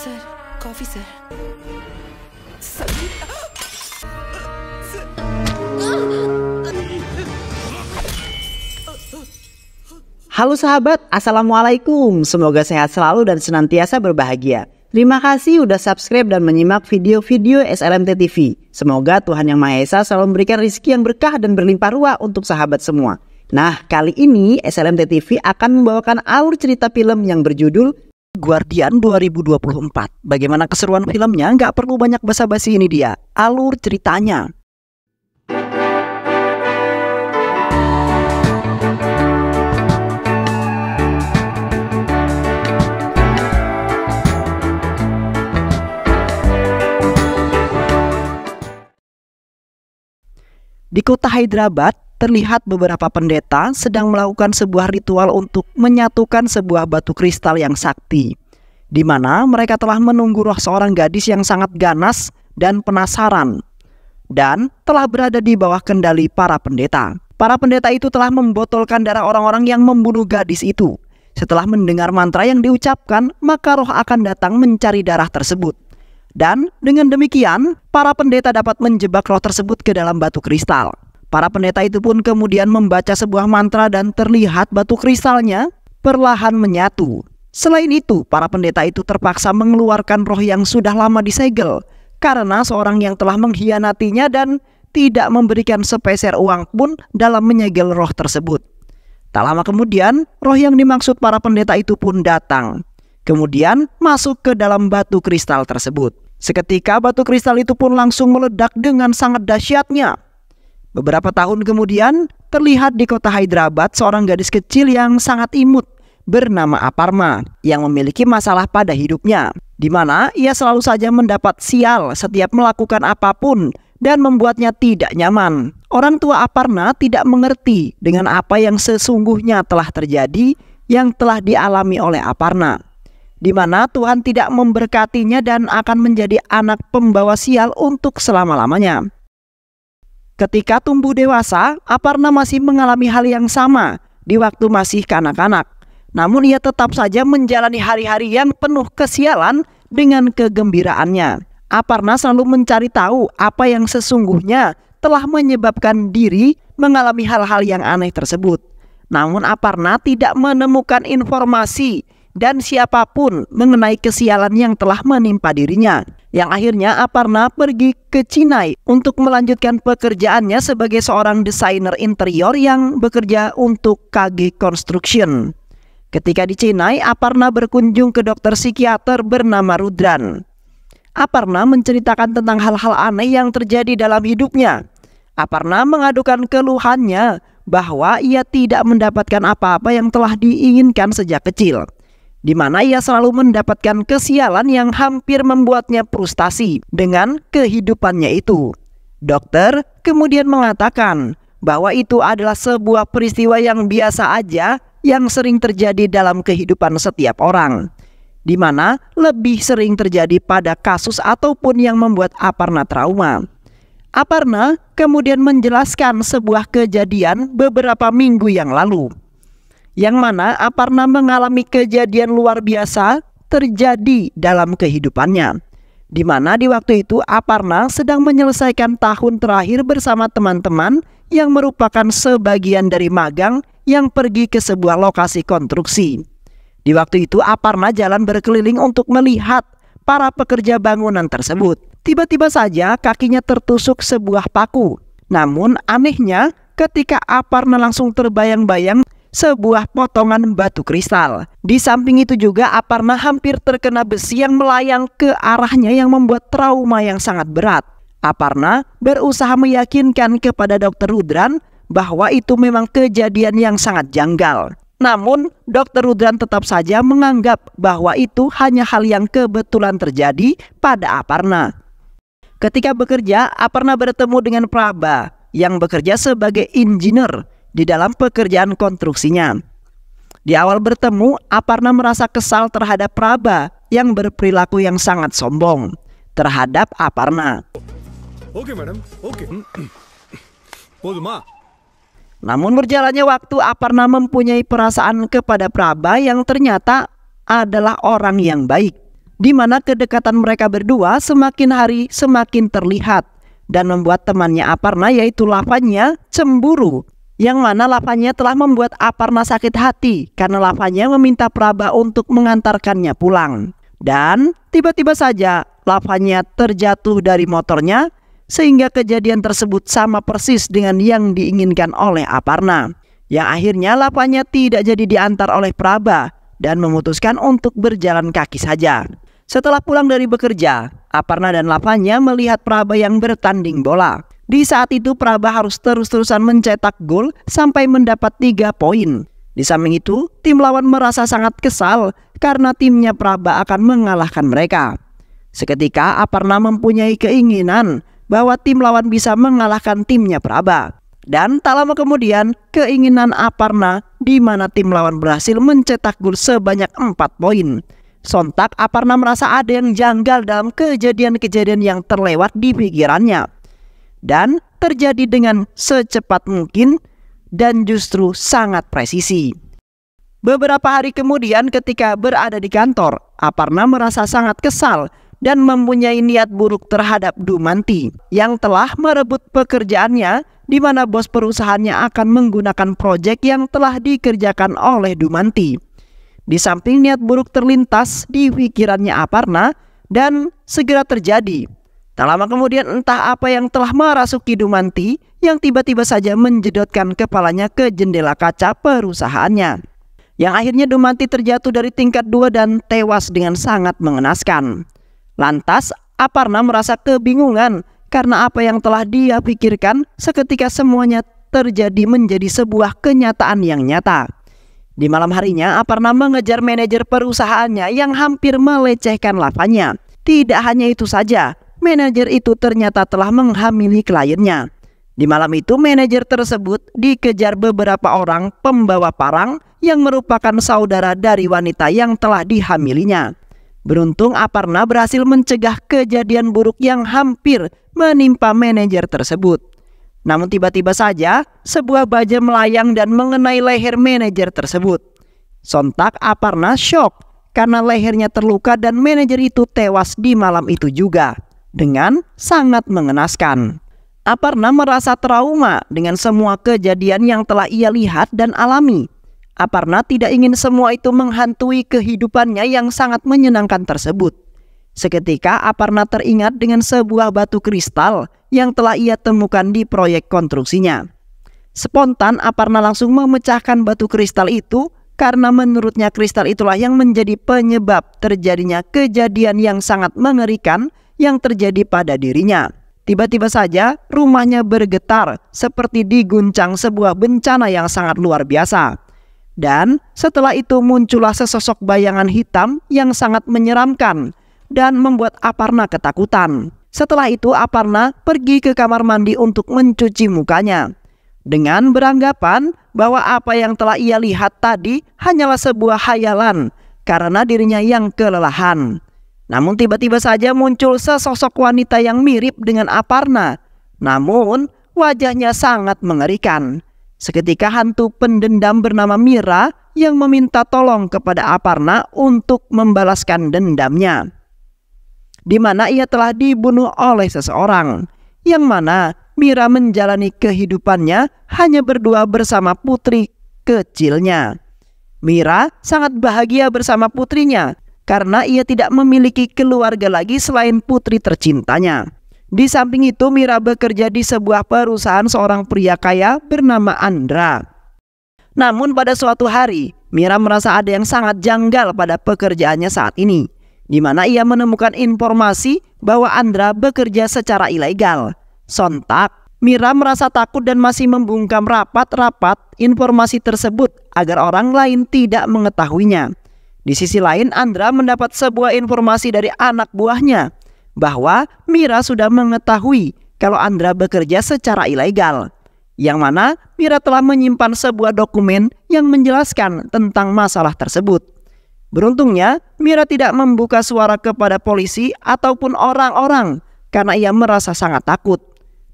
Sir coffee sir Halo sahabat, Assalamualaikum. Semoga sehat selalu dan senantiasa berbahagia. Terima kasih udah subscribe dan menyimak video-video SLMT TV. Semoga Tuhan Yang Maha Esa selalu memberikan rezeki yang berkah dan berlimpah ruah untuk sahabat semua. Nah, kali ini SLMT TV akan membawakan alur cerita film yang berjudul Guardian 2024. Bagaimana keseruan filmnya? Nggak perlu banyak basa-basi, ini dia alur ceritanya. Di kota Hyderabad, terlihat beberapa pendeta sedang melakukan sebuah ritual untuk menyatukan sebuah batu kristal yang sakti, di mana mereka telah menunggu roh seorang gadis yang sangat ganas dan penasaran, dan telah berada di bawah kendali para pendeta. Para pendeta itu telah membotolkan darah orang-orang yang membunuh gadis itu. Setelah mendengar mantra yang diucapkan, maka roh akan datang mencari darah tersebut. Dan dengan demikian, para pendeta dapat menjebak roh tersebut ke dalam batu kristal. Para pendeta itu pun kemudian membaca sebuah mantra dan terlihat batu kristalnya perlahan menyatu. Selain itu, para pendeta itu terpaksa mengeluarkan roh yang sudah lama disegel karena seorang yang telah mengkhianatinya dan tidak memberikan sepeser uang pun dalam menyegel roh tersebut. Tak lama kemudian, roh yang dimaksud para pendeta itu pun datang. Kemudian masuk ke dalam batu kristal tersebut. Seketika batu kristal itu pun langsung meledak dengan sangat dahsyatnya. Beberapa tahun kemudian terlihat di kota Hyderabad seorang gadis kecil yang sangat imut bernama Aparna yang memiliki masalah pada hidupnya, di mana ia selalu saja mendapat sial setiap melakukan apapun dan membuatnya tidak nyaman. Orang tua Aparna tidak mengerti dengan apa yang sesungguhnya telah terjadi yang telah dialami oleh Aparna, di mana Tuhan tidak memberkatinya dan akan menjadi anak pembawa sial untuk selama-lamanya. Ketika tumbuh dewasa, Aparna masih mengalami hal yang sama di waktu masih kanak-kanak. Namun ia tetap saja menjalani hari-hari yang penuh kesialan dengan kegembiraannya. Aparna selalu mencari tahu apa yang sesungguhnya telah menyebabkan diri mengalami hal-hal yang aneh tersebut. Namun Aparna tidak menemukan informasi dan siapapun mengenai kesialan yang telah menimpa dirinya. Yang akhirnya Aparna pergi ke Chennai untuk melanjutkan pekerjaannya sebagai seorang desainer interior yang bekerja untuk KG Construction. Ketika di Chennai, Aparna berkunjung ke dokter psikiater bernama Rudran. Aparna menceritakan tentang hal-hal aneh yang terjadi dalam hidupnya. Aparna mengadukan keluhannya bahwa ia tidak mendapatkan apa-apa yang telah diinginkan sejak kecil, di mana ia selalu mendapatkan kesialan yang hampir membuatnya frustasi dengan kehidupannya itu. Dokter kemudian mengatakan bahwa itu adalah sebuah peristiwa yang biasa aja yang sering terjadi dalam kehidupan setiap orang, di mana lebih sering terjadi pada kasus ataupun yang membuat Aparna trauma. Aparna kemudian menjelaskan sebuah kejadian beberapa minggu yang lalu, yang mana Aparna mengalami kejadian luar biasa terjadi dalam kehidupannya, di mana di waktu itu Aparna sedang menyelesaikan tahun terakhir bersama teman-teman yang merupakan sebagian dari magang yang pergi ke sebuah lokasi konstruksi. Di waktu itu Aparna jalan berkeliling untuk melihat para pekerja bangunan tersebut. Tiba-tiba saja kakinya tertusuk sebuah paku. Namun anehnya ketika Aparna langsung terbayang-bayang sebuah potongan batu kristal. Di samping itu juga Aparna hampir terkena besi yang melayang ke arahnya yang membuat trauma yang sangat berat. Aparna berusaha meyakinkan kepada dokter Rudran bahwa itu memang kejadian yang sangat janggal. Namun dokter Rudran tetap saja menganggap bahwa itu hanya hal yang kebetulan terjadi pada Aparna. Ketika bekerja, Aparna bertemu dengan Prabha yang bekerja sebagai engineer di dalam pekerjaan konstruksinya. Di awal bertemu, Aparna merasa kesal terhadap Prabha yang berperilaku yang sangat sombong terhadap Aparna. Oke, madam. Oke. Namun berjalannya waktu, Aparna mempunyai perasaan kepada Prabha yang ternyata adalah orang yang baik. di mana kedekatan mereka berdua semakin hari semakin terlihat dan membuat temannya Aparna yaitu Lavanya cemburu, yang mana Lavanya telah membuat Aparna sakit hati karena Lavanya meminta Prabha untuk mengantarkannya pulang. Dan tiba-tiba saja Lavanya terjatuh dari motornya sehingga kejadian tersebut sama persis dengan yang diinginkan oleh Aparna, yang akhirnya Lavanya tidak jadi diantar oleh Prabha dan memutuskan untuk berjalan kaki saja. Setelah pulang dari bekerja, Aparna dan Lavanya melihat Prabha yang bertanding bola. Di saat itu Prabha harus terus-terusan mencetak gol sampai mendapat 3 poin. Di samping itu, tim lawan merasa sangat kesal karena timnya Prabha akan mengalahkan mereka. Seketika Aparna mempunyai keinginan bahwa tim lawan bisa mengalahkan timnya Prabha. Dan tak lama kemudian, keinginan Aparna di mana tim lawan berhasil mencetak gol sebanyak 4 poin. Sontak Aparna merasa ada yang janggal dalam kejadian-kejadian yang terlewat di pikirannya. Dan terjadi dengan secepat mungkin dan justru sangat presisi. Beberapa hari kemudian ketika berada di kantor, Aparna merasa sangat kesal dan mempunyai niat buruk terhadap Dumanti yang telah merebut pekerjaannya, di mana bos perusahaannya akan menggunakan proyek yang telah dikerjakan oleh Dumanti. Di samping niat buruk terlintas di pikirannya Aparna dan segera terjadi. Tak lama kemudian entah apa yang telah merasuki Dumanti yang tiba-tiba saja menjedotkan kepalanya ke jendela kaca perusahaannya. Yang akhirnya Dumanti terjatuh dari tingkat 2 dan tewas dengan sangat mengenaskan. Lantas Aparna merasa kebingungan karena apa yang telah dia pikirkan seketika semuanya terjadi menjadi sebuah kenyataan yang nyata. Di malam harinya Aparna mengejar manajer perusahaannya yang hampir melecehkan Lavanya. Tidak hanya itu saja, manajer itu ternyata telah menghamili kliennya. Di malam itu manajer tersebut dikejar beberapa orang pembawa parang yang merupakan saudara dari wanita yang telah dihamilinya. Beruntung Aparna berhasil mencegah kejadian buruk yang hampir menimpa manajer tersebut. Namun tiba-tiba saja sebuah baja melayang dan mengenai leher manajer tersebut. Sontak Aparna syok karena lehernya terluka dan manajer itu tewas di malam itu juga dengan sangat mengenaskan. Aparna merasa trauma dengan semua kejadian yang telah ia lihat dan alami. Aparna tidak ingin semua itu menghantui kehidupannya yang sangat menyenangkan tersebut. Seketika Aparna teringat dengan sebuah batu kristal yang telah ia temukan di proyek konstruksinya. Spontan Aparna langsung memecahkan batu kristal itu karena menurutnya kristal itulah yang menjadi penyebab terjadinya kejadian yang sangat mengerikan yang terjadi pada dirinya. Tiba-tiba saja rumahnya bergetar seperti diguncang sebuah bencana yang sangat luar biasa. Dan setelah itu muncullah sesosok bayangan hitam yang sangat menyeramkan dan membuat Aparna ketakutan. Setelah itu Aparna pergi ke kamar mandi untuk mencuci mukanya dengan beranggapan bahwa apa yang telah ia lihat tadi hanyalah sebuah khayalan karena dirinya yang kelelahan. Namun tiba-tiba saja muncul sesosok wanita yang mirip dengan Aparna, namun wajahnya sangat mengerikan. Seketika hantu pendendam bernama Mira yang meminta tolong kepada Aparna untuk membalaskan dendamnya, di mana ia telah dibunuh oleh seseorang, yang mana Mira menjalani kehidupannya hanya berdua bersama putri kecilnya. Mira sangat bahagia bersama putrinya karena ia tidak memiliki keluarga lagi selain putri tercintanya. Di samping itu Mira bekerja di sebuah perusahaan seorang pria kaya bernama Andra. Namun pada suatu hari Mira merasa ada yang sangat janggal pada pekerjaannya saat ini, di mana ia menemukan informasi bahwa Andra bekerja secara ilegal. Sontak Mira merasa takut dan masih membungkam rapat-rapat informasi tersebut agar orang lain tidak mengetahuinya. Di sisi lain Andra mendapat sebuah informasi dari anak buahnya bahwa Mira sudah mengetahui kalau Andra bekerja secara ilegal, yang mana Mira telah menyimpan sebuah dokumen yang menjelaskan tentang masalah tersebut. Beruntungnya Mira tidak membuka suara kepada polisi ataupun orang-orang karena ia merasa sangat takut.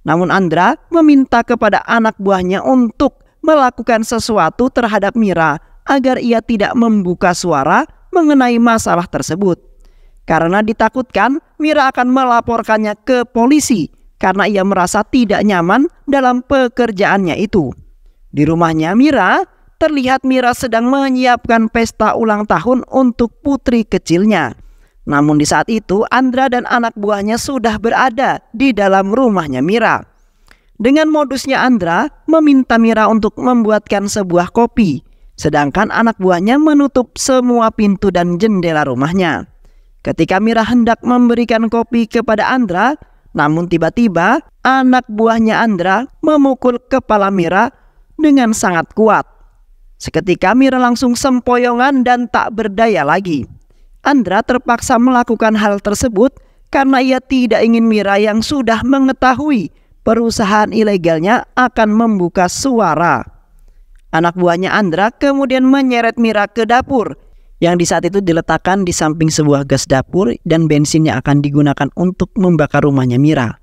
Namun Andra meminta kepada anak buahnya untuk melakukan sesuatu terhadap Mira agar ia tidak membuka suara mengenai masalah tersebut. karena ditakutkan Mira akan melaporkannya ke polisi karena ia merasa tidak nyaman dalam pekerjaannya itu. Di rumahnya Mira, terlihat Mira sedang menyiapkan pesta ulang tahun untuk putri kecilnya. Namun di saat itu Andra dan anak buahnya sudah berada di dalam rumahnya Mira. Dengan modusnya Andra meminta Mira untuk membuatkan sebuah kopi, sedangkan anak buahnya menutup semua pintu dan jendela rumahnya. Ketika Mira hendak memberikan kopi kepada Andra, namun tiba-tiba anak buahnya Andra memukul kepala Mira dengan sangat kuat. Seketika Mira langsung sempoyongan dan tak berdaya lagi. Andra terpaksa melakukan hal tersebut karena ia tidak ingin Mira yang sudah mengetahui perusahaan ilegalnya akan membuka suara. Anak buahnya Andra kemudian menyeret Mira ke dapur yang di saat itu diletakkan di samping sebuah gas dapur dan bensin yang akan digunakan untuk membakar rumahnya Mira.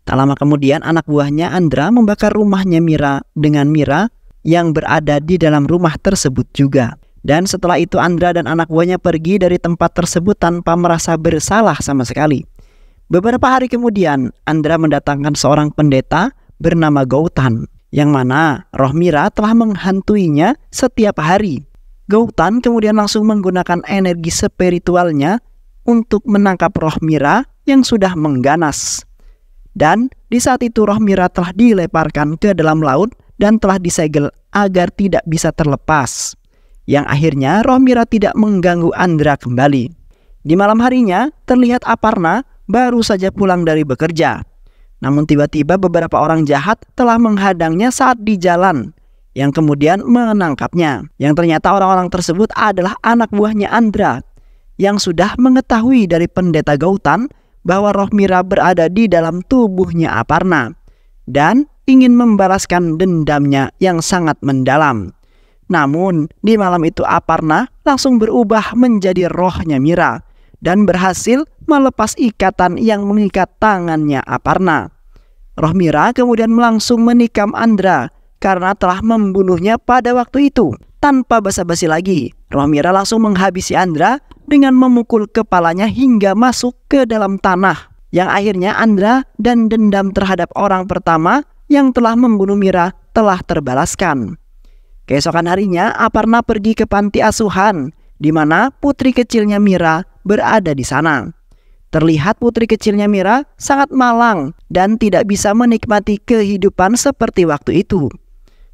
Tak lama kemudian anak buahnya Andra membakar rumahnya Mira dengan Mira yang berada di dalam rumah tersebut juga. Dan setelah itu Andra dan anak buahnya pergi dari tempat tersebut tanpa merasa bersalah sama sekali. Beberapa hari kemudian Andra mendatangkan seorang pendeta bernama Gautan, yang mana roh Mira telah menghantuinya setiap hari. Gautan kemudian langsung menggunakan energi spiritualnya untuk menangkap roh Mira yang sudah mengganas. Dan di saat itu roh Mira telah dilemparkan ke dalam laut dan telah disegel agar tidak bisa terlepas. Yang akhirnya roh Mira tidak mengganggu Andra kembali. Di malam harinya terlihat Aparna baru saja pulang dari bekerja. Namun tiba-tiba beberapa orang jahat telah menghadangnya saat di jalan, yang kemudian menangkapnya. Yang ternyata orang-orang tersebut adalah anak buahnya Andra, yang sudah mengetahui dari pendeta Gautan bahwa roh Mira berada di dalam tubuhnya Aparna dan ingin membalaskan dendamnya yang sangat mendalam. Namun di malam itu Aparna langsung berubah menjadi rohnya Mira dan berhasil melepas ikatan yang mengikat tangannya Aparna. Roh Mira kemudian langsung menikam Andra karena telah membunuhnya pada waktu itu. Tanpa basa-basi lagi, roh Mira langsung menghabisi Andra dengan memukul kepalanya hingga masuk ke dalam tanah. Yang akhirnya Andra dan dendam terhadap orang pertama yang telah membunuh Mira telah terbalaskan. Keesokan harinya Aparna pergi ke panti asuhan di mana putri kecilnya Mira berada di sana. Terlihat putri kecilnya Mira sangat malang dan tidak bisa menikmati kehidupan seperti waktu itu.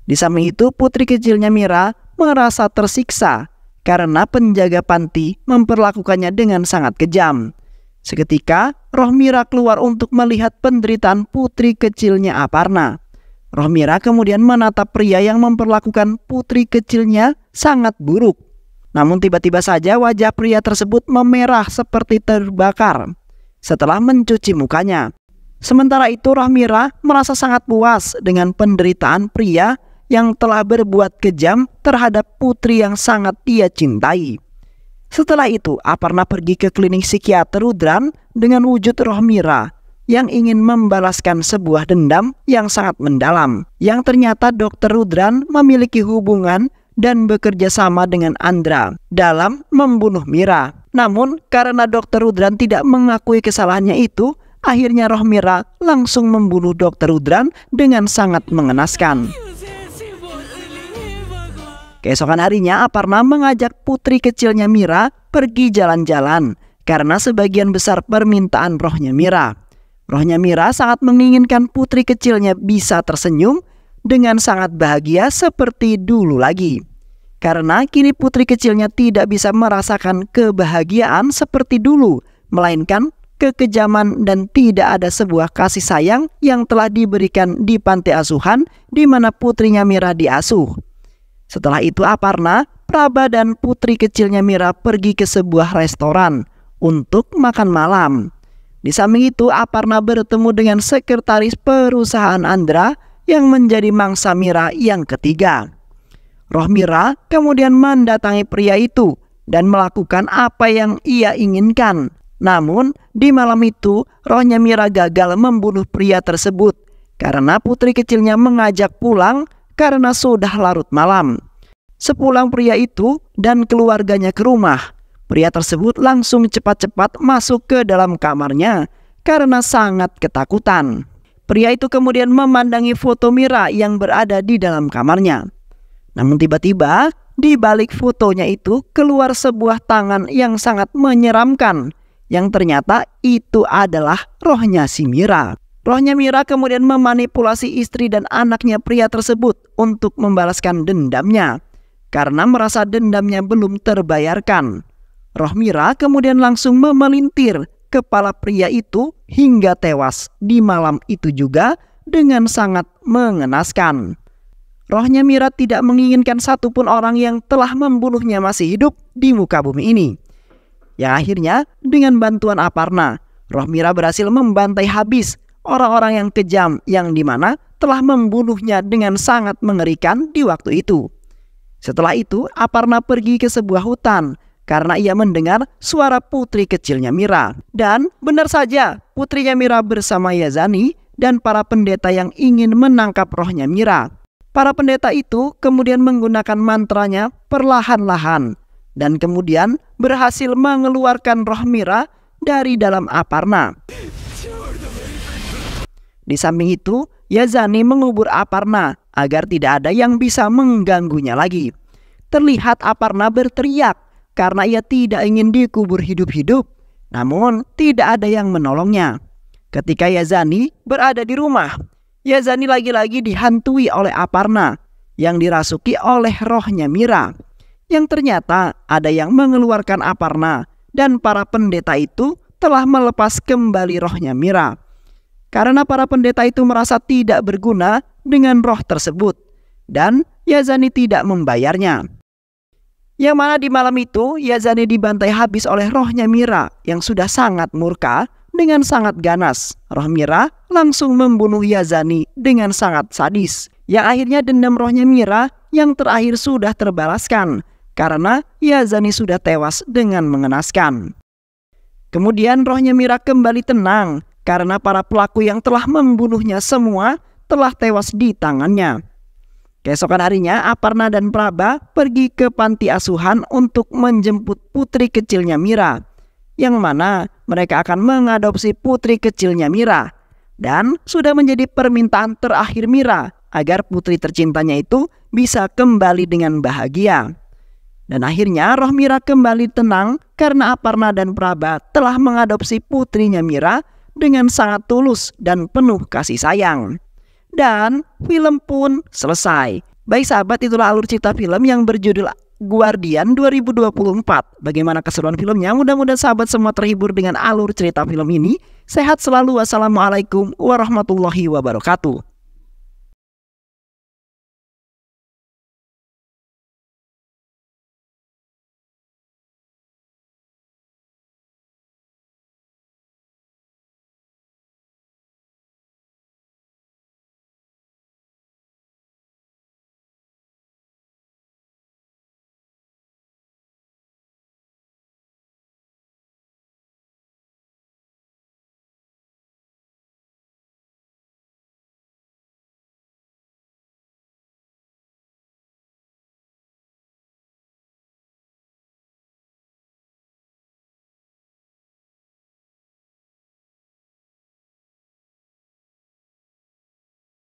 Di samping itu putri kecilnya Mira merasa tersiksa karena penjaga panti memperlakukannya dengan sangat kejam. Seketika roh Mira keluar untuk melihat penderitaan putri kecilnya Aparna. Roh Mira kemudian menatap pria yang memperlakukan putri kecilnya sangat buruk. Namun tiba-tiba saja wajah pria tersebut memerah seperti terbakar setelah mencuci mukanya. Sementara itu roh Mira merasa sangat puas dengan penderitaan pria yang telah berbuat kejam terhadap putri yang sangat dia cintai. Setelah itu Aparna pergi ke klinik psikiater Rudran dengan wujud roh Mira yang ingin membalaskan sebuah dendam yang sangat mendalam, yang ternyata Dr. Rudran memiliki hubungan dan bekerja sama dengan Andra dalam membunuh Mira. Namun karena Dr. Rudran tidak mengakui kesalahannya itu, akhirnya roh Mira langsung membunuh Dr. Rudran dengan sangat mengenaskan. Keesokan harinya Aparna mengajak putri kecilnya Mira pergi jalan-jalan karena sebagian besar permintaan rohnya Mira. Rohnya Mira sangat menginginkan putri kecilnya bisa tersenyum dengan sangat bahagia seperti dulu lagi. Karena kini putri kecilnya tidak bisa merasakan kebahagiaan seperti dulu, melainkan kekejaman dan tidak ada sebuah kasih sayang yang telah diberikan di panti asuhan di mana putrinya Mira diasuh. Setelah itu Aparna, Praba dan putri kecilnya Mira pergi ke sebuah restoran untuk makan malam. Di samping itu Aparna bertemu dengan sekretaris perusahaan Andra yang menjadi mangsa Mira yang ketiga. Roh Mira kemudian mendatangi pria itu dan melakukan apa yang ia inginkan. Namun di malam itu rohnya Mira gagal membunuh pria tersebut karena putri kecilnya mengajak pulang karena sudah larut malam. Sepulang pria itu dan keluarganya ke rumah, Pria tersebut langsung cepat-cepat masuk ke dalam kamarnya karena sangat ketakutan. Pria itu kemudian memandangi foto Mira yang berada di dalam kamarnya. Namun tiba-tiba di balik fotonya itu keluar sebuah tangan yang sangat menyeramkan, yang ternyata itu adalah rohnya si Mira. Rohnya Mira kemudian memanipulasi istri dan anaknya pria tersebut untuk membalaskan dendamnya karena merasa dendamnya belum terbayarkan. Roh Mira kemudian langsung memelintir kepala pria itu hingga tewas di malam itu juga dengan sangat mengenaskan. Rohnya Mira tidak menginginkan satupun orang yang telah membunuhnya masih hidup di muka bumi ini. Yang akhirnya dengan bantuan Aparna, roh Mira berhasil membantai habis orang-orang yang kejam yang dimana telah membunuhnya dengan sangat mengerikan di waktu itu. Setelah itu Aparna pergi ke sebuah hutan karena ia mendengar suara putri kecilnya Mira. Dan benar saja putrinya Mira bersama Yazani dan para pendeta yang ingin menangkap rohnya Mira. Para pendeta itu kemudian menggunakan mantranya perlahan-lahan dan kemudian berhasil mengeluarkan roh Mira dari dalam Aparna. Di samping itu, Yazani mengubur Aparna agar tidak ada yang bisa mengganggunya lagi. Terlihat Aparna berteriak karena ia tidak ingin dikubur hidup-hidup, namun tidak ada yang menolongnya. Ketika Yazani berada di rumah, Yazani lagi-lagi dihantui oleh Aparna yang dirasuki oleh rohnya Mira, yang ternyata ada yang mengeluarkan Aparna dan para pendeta itu telah melepas kembali rohnya Mira. Karena para pendeta itu merasa tidak berguna dengan roh tersebut dan Yazani tidak membayarnya. Yang mana di malam itu Yazani dibantai habis oleh rohnya Mira yang sudah sangat murka dengan sangat ganas. Roh Mira langsung membunuh Yazani dengan sangat sadis. Yang akhirnya dendam rohnya Mira yang terakhir sudah terbalaskan karena Yazani sudah tewas dengan mengenaskan. Kemudian rohnya Mira kembali tenang karena para pelaku yang telah membunuhnya semua telah tewas di tangannya. Keesokan harinya Aparna dan Praba pergi ke panti asuhan untuk menjemput putri kecilnya Mira, yang mana mereka akan mengadopsi putri kecilnya Mira. Dan sudah menjadi permintaan terakhir Mira agar putri tercintanya itu bisa kembali dengan bahagia. Dan akhirnya roh Mira kembali tenang karena Aparna dan Praba telah mengadopsi putrinya Mira dengan sangat tulus dan penuh kasih sayang. Dan film pun selesai. Baik sahabat, itulah alur cerita film yang berjudul Guardian 2024. Bagaimana keseruan filmnya? Mudah-mudahan sahabat semua terhibur dengan alur cerita film ini. Sehat selalu. Wassalamualaikum warahmatullahi wabarakatuh.